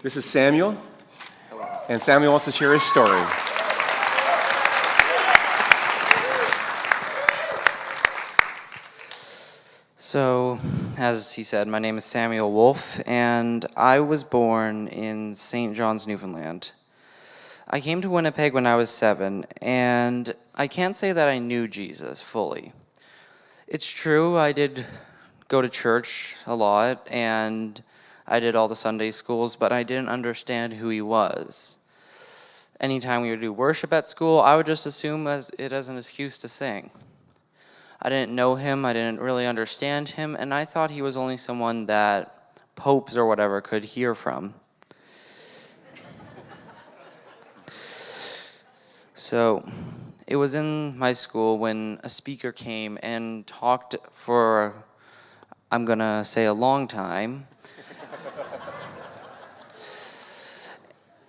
This is Samuel, and Samuel wants to share his story. So, as he said, my name is Samuel Wolf, and I was born in St. John's, Newfoundland. I came to Winnipeg when I was 7, and I can't say that I knew Jesus fully. It's true, I did go to church a lot, and I did all the Sunday schools, but I didn't understand who he was. Anytime we would do worship at school, I would just assume it as an excuse to sing. I didn't know him, I didn't really understand him, and I thought he was only someone that popes or whatever could hear from. So, it was in my school when a speaker came and talked for, I'm gonna say, a long time.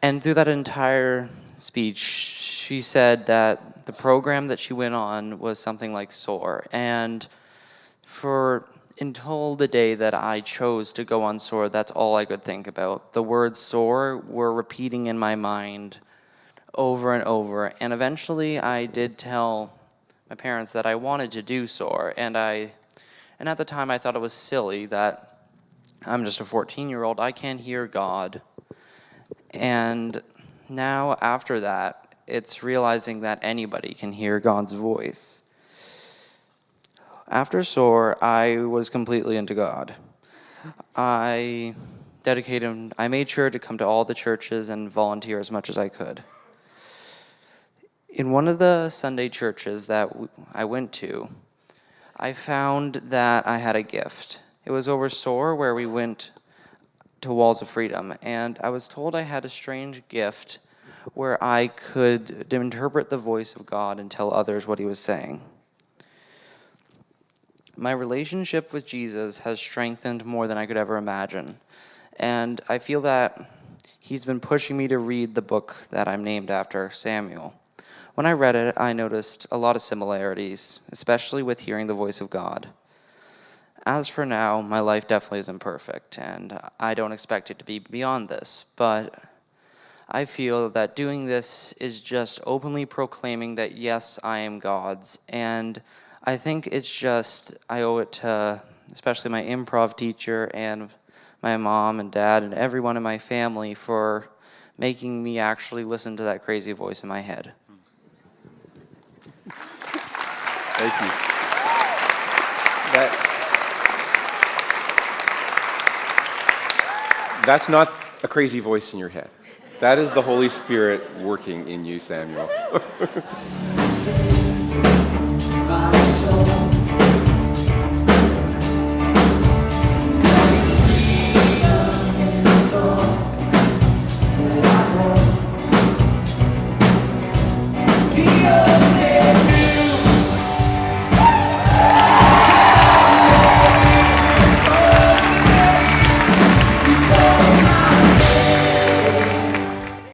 And through that entire speech, she said that the program that she went on was something like SOAR. And until the day that I chose to go on SOAR, that's all I could think about. The words SOAR were repeating in my mind over and over. And eventually I did tell my parents that I wanted to do SOAR. And at the time I thought it was silly that I'm just a 14-year-old, I can't hear God. And now, after that, it's realizing that anybody can hear God's voice. After SOAR, I was completely into God. I made sure to come to all the churches and volunteer as much as I could. In one of the Sunday churches that I went to, I found that I had a gift. It was over SOAR where we went to Walls of Freedom, and I was told I had a strange gift where I could interpret the voice of God and tell others what he was saying. My relationship with Jesus has strengthened more than I could ever imagine, and I feel that he's been pushing me to read the book that I'm named after, Samuel. When I read it, I noticed a lot of similarities, especially with hearing the voice of God. As for now, my life definitely isn't perfect, and I don't expect it to be beyond this, but I feel that doing this is just openly proclaiming that, yes, I am God's, and I think I owe it to especially my improv teacher and my mom and dad and everyone in my family for making me actually listen to that crazy voice in my head. Thank you. That's not a crazy voice in your head. That is the Holy Spirit working in you, Samuel.